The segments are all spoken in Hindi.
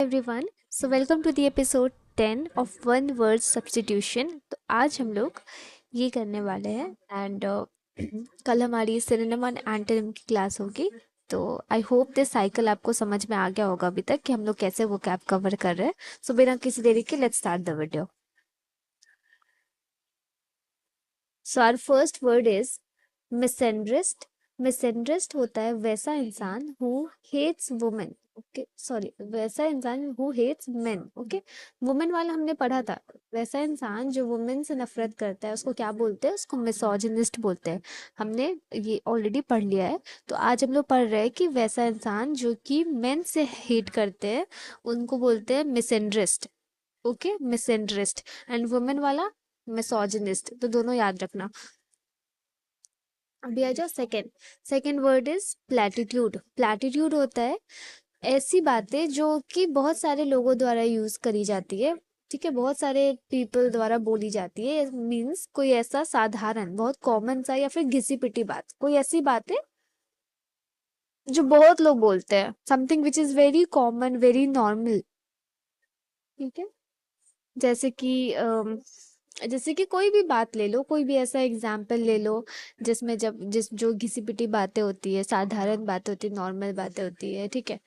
Everyone, so welcome to the episode 10 of one word substitution. तो आज हम लोग ये करने वाले हैं एंड कल हमारी सिनोनिम एंड एंटोनिम की क्लास होगी। तो आई होप दिस साइकिल आपको समझ में आ गया होगा अभी तक कि हम लोग कैसे वो कैप कवर कर रहे हैं। सो बिना किसी देरी के let's start the video. So our first word is misandrist. Misandrist होता है वैसा इंसान who hates women. Okay, sorry, वैसा इंसान who hates men. Okay, women वाला हमने पढ़ा था। वैसा इंसान जो वुमेन से नफरत करता है उसको क्या बोलते हैं? उसको मिसोजिनिस्ट बोलते हैं। हमने ये ऑलरेडी पढ़ लिया है। तो आज हम लोग पढ़ रहे हैं कि वैसा इंसान जो कि मेन से हेट करते हैं उनको बोलते हैं misandrist. Okay, misandrist. And women वाला मिसोजिनिस्ट। तो दोनों याद रखना। अभी आ जाओ second. Second word is platitude. Platitude होता है ऐसी बातें जो कि बहुत सारे लोगों द्वारा यूज करी जाती है। ठीक है, बहुत सारे पीपल द्वारा बोली जाती है। मीन्स कोई ऐसा साधारण बहुत कॉमन सा या फिर घिसी पिटी बात, कोई ऐसी बात है जो बहुत लोग बोलते हैं। Something which is very common, very normal. ठीक है, जैसे कि जैसे कि कोई भी बात ले लो, कोई भी ऐसा एग्जाम्पल ले लो जिसमें जब जिस जो घिसी पिटी बातें होती है, साधारण बातें होती है, नॉर्मल बातें होती है। ठीक है,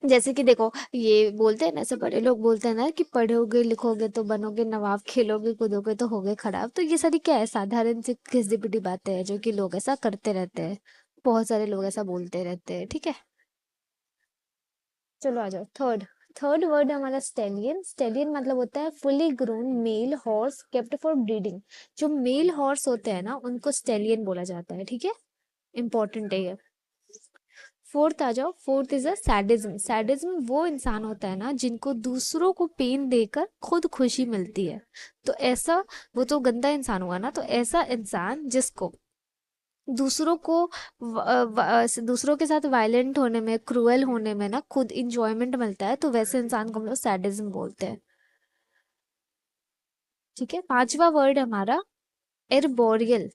जैसे कि देखो, ये बोलते हैं ना, ऐसे बड़े लोग बोलते हैं ना कि पढ़ोगे लिखोगे तो बनोगे नवाब, खेलोगे कूदोगे तो होगे खराब। तो ये सारी क्या है? साधारण सी घिसी पिटी बातें हैं जो कि लोग ऐसा करते रहते हैं। बहुत सारे लोग ऐसा बोलते रहते हैं। ठीक है, चलो आ जाओ थर्ड। थर्ड वर्ड हमारा स्टेलियन। स्टेलियन मतलब होता है fully grown male horse kept for breeding. जो मेल हॉर्स होते हैं ना उनको स्टेलियन बोला जाता है। ठीक है, इंपॉर्टेंट है ये। फोर्थ आ जाओ। Fourth is a sadism. Sadism वो इंसान होता है ना जिनको दूसरों को पेन देकर खुद खुशी मिलती है। तो ऐसा, वो तो गंदा इंसान हुआ ना। तो ऐसा इंसान जिसको दूसरों को दूसरों के साथ वायलेंट होने में, क्रूएल होने में ना खुद इंजॉयमेंट मिलता है, तो वैसे इंसान को हम लोग सैडिज्म बोलते हैं। ठीक है, पांचवा वर्ड हमारा एर्बोरियल।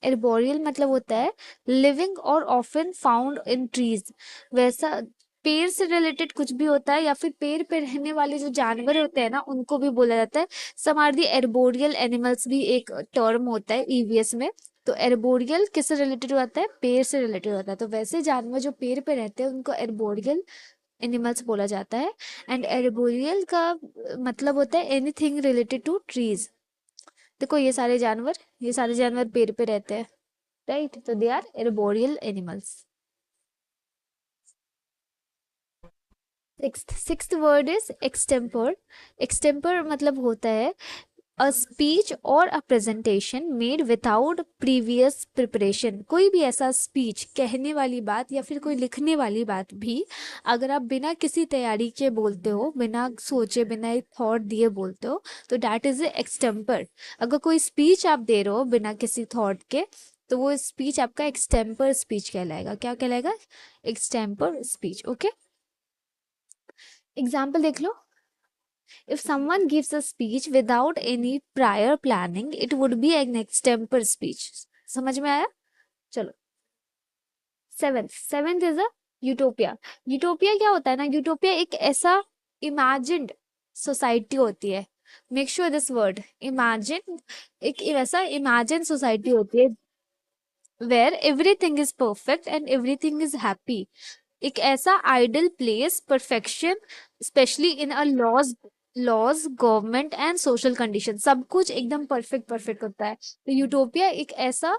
एर्बोरियल मतलब होता है लिविंग और ऑफन फाउंड इन ट्रीज। वैसा पेड़ से रिलेटेड कुछ भी होता है या फिर पेड़ पे रहने वाले जो जानवर होते हैं ना उनको भी बोला जाता है। Some are the arboreal animals भी एक टर्म होता है ईवीएस में। तो एर्बोरियल किससे रिलेटेड होता है? पेड़ से रिलेटेड होता है। तो वैसे जानवर जो पेड़ पे रहते हैं उनको एर्बोरियल एनिमल्स बोला जाता है। एंड एर्बोरियल का मतलब होता है एनीथिंग रिलेटेड टू ट्रीज। देखो, ये सारे जानवर पेड़ पे रहते हैं, राइट? तो they are arboreal animals. Sixth word is extempore. Extempore मतलब होता है अ स्पीच और a presentation made without previous preparation. कोई भी ऐसा स्पीच, कहने वाली बात या फिर कोई लिखने वाली बात भी अगर आप बिना किसी तैयारी के बोलते हो, बिना सोचे, बिना एक थॉट दिए बोलते हो, तो दैट इज एक्सटेम्पर। अगर कोई स्पीच आप दे रहे हो बिना किसी थॉट के, तो वो स्पीच आपका एक्सटेम्पर स्पीच कहलाएगा। क्या कहलाएगा? Extempore speech. ओके, एग्जाम्पल देख लो। If someone gives a speech without any prior planning, it would be an extemporaneous speech. समझ में आया? चलो, seventh is a utopia. Utopia क्या होता है ना? यूटोपिया एक ऐसा इमेजिन्ड सोसाइटी होती है। Make sure this word imagine. एक ऐसा इमेजिन सोसाइटी होती है where everything is perfect and everything is happy. एक ऐसा ideal place, perfection, specially in a laws government and social condition, सब कुछ एकदम परफेक्ट परफेक्ट होता है। तो यूटोपिया एक ऐसा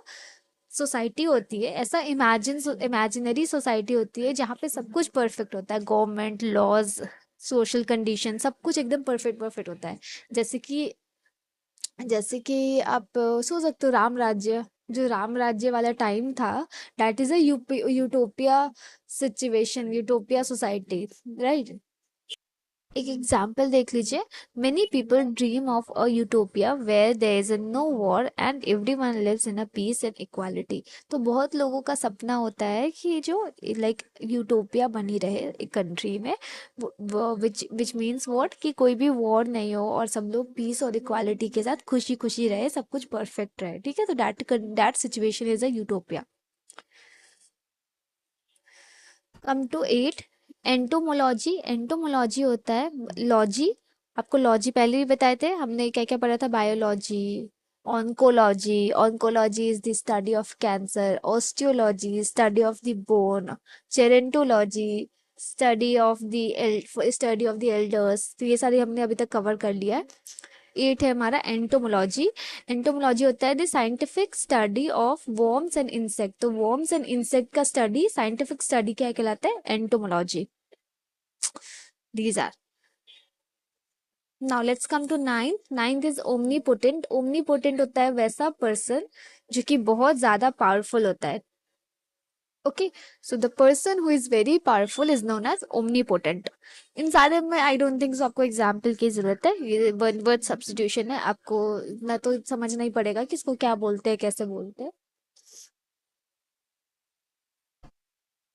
सोसाइटी होती है, ऐसा इमेजिनरी सोसाइटी होती है जहाँ पे सब कुछ परफेक्ट होता है। गवर्नमेंट, लॉज, सोशल कंडीशन, सब कुछ एकदम परफेक्ट परफेक्ट होता है। जैसे कि जैसे कि आप सोच सकते हो राम राज्य, जो राम राज्य वाला टाइम था, that is a utopia situation, utopia society, right? एक एग्जाम्पल देख लीजिए। Many people dream of a utopia where there is no war and everyone lives in a peace and equality. तो बहुत लोगों का सपना होता है कि जो लाइक यूटोपिया बनी रहे एक कंट्री में, विच विच मीन्स व्हाट, कि कोई भी वॉर नहीं हो और सब लोग पीस और इक्वालिटी के साथ खुशी खुशी रहे, सब कुछ परफेक्ट रहे। ठीक है, तो that situation is a utopia. Come to eight. Entomology, entomology होता है लॉजी, आपको लॉजी पहले भी बताए थे हमने, क्या क्या पढ़ा था, biology, oncology, oncology is the study of cancer, osteology study of the bone, gerontology study of the elders. तो ये सारी हमने अभी तक कवर कर लिया है। 8 है हमारा एंटोमोलॉजी। एंटोमोलॉजी होता है the scientific study of worms and insect. तो वर्म्स एंड इंसेक्ट का स्टडी, साइंटिफिक स्टडी क्या कहलाता है, entomology. These are. Now let's come to ninth. Ninth is omnipotent. Omnipotent होता है वैसा पर्सन जो कि बहुत ज्यादा पावरफुल होता है। Okay, so the person who is very powerful is known as omnipotent. इन सारे में आई डोंट थिंक आपको एग्जाम्पल की जरूरत है, ये वन वर्ड सब्स्टिट्यूशन है, आपको ना तो समझना ही पड़ेगा कि इसको क्या बोलते हैं, कैसे बोलते हैं।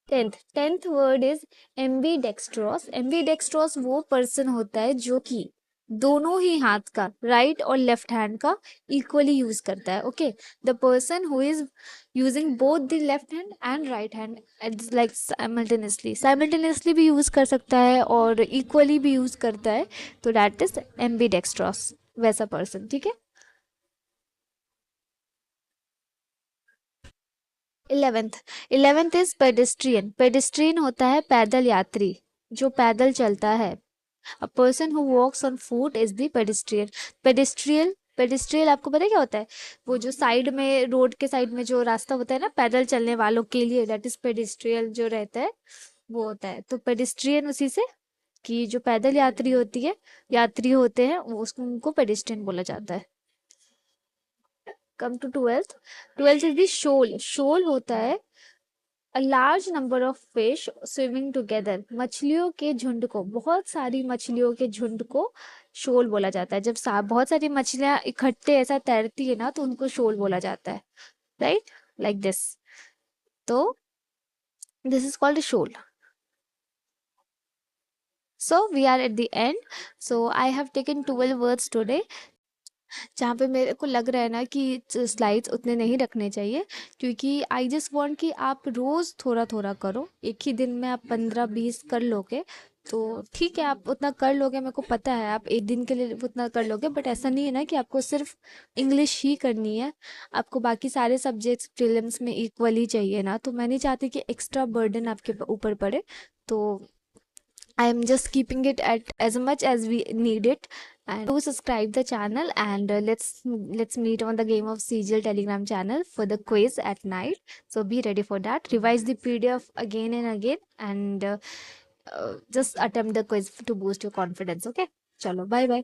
Tenth word is ambidextrous. Ambidextrous वो पर्सन होता है जो कि दोनों ही हाथ का, राइट और लेफ्ट हैंड का इक्वली यूज करता है। Okay, the person who is using both the left hand and right hand like simultaneously, simultaneously भी यूज कर सकता है और इक्वली भी यूज करता है, तो दैट इज एम्बी डेक्स्ट्रोस, वैसा पर्सन। ठीक है। 11th, 11th is pedestrian. Pedestrian होता है पैदल यात्री, जो पैदल चलता है। A person who walks on foot is the pedestrian. Pedestrial, pedestrial आपको पता है क्या होता है, वो जो साइड में, रोड के साइड में जो रास्ता होता है ना पैदल चलने वालों के लिए, दैट इज पेडेस्ट्रियल जो रहता है, वो होता है। तो पेडेस्ट्रियन उसी से, कि जो पैदल यात्री होती है, यात्री होते हैं, वो उसको, उनको पेडेस्ट्रियन बोला जाता है। Come to twelfth. Twelfth is the shoal. Shoal होता है a large number of fish swimming together. मछलियों के झुंड को, बहुत सारी मछलियों के झुंड को शोल बोला जाता है। जब बहुत सारी मछलियां इकट्ठे ऐसा तैरती है ना, तो उनको शोल बोला जाता है, राइट, लाइक दिस। तो this is called shoal. So we are at the end. So I have taken 12 words today, जहाँ पे मेरे को लग रहा है ना कि स्लाइड्स उतने नहीं रखने चाहिए, क्योंकि आई जस्ट वांट कि आप रोज़ थोड़ा थोड़ा करो। एक ही दिन में आप 15-20 कर लोगे तो ठीक है, आप उतना कर लोगे, मेरे को पता है आप एक दिन के लिए उतना कर लोगे, बट ऐसा नहीं है ना कि आपको सिर्फ इंग्लिश ही करनी है, आपको बाकी सारे सब्जेक्ट्स प्रीलिम्स में इक्वली चाहिए ना। तो मैं नहीं चाहती कि एक्स्ट्रा बर्डन आपके ऊपर पड़े, तो I am just keeping it at as much as we need it. And do subscribe the channel, and let's meet on the Game of Sigil Telegram channel for the quiz at night. So be ready for that. Revise the PDF again and again, and just attempt the quiz to boost your confidence. Okay, chalo, bye bye.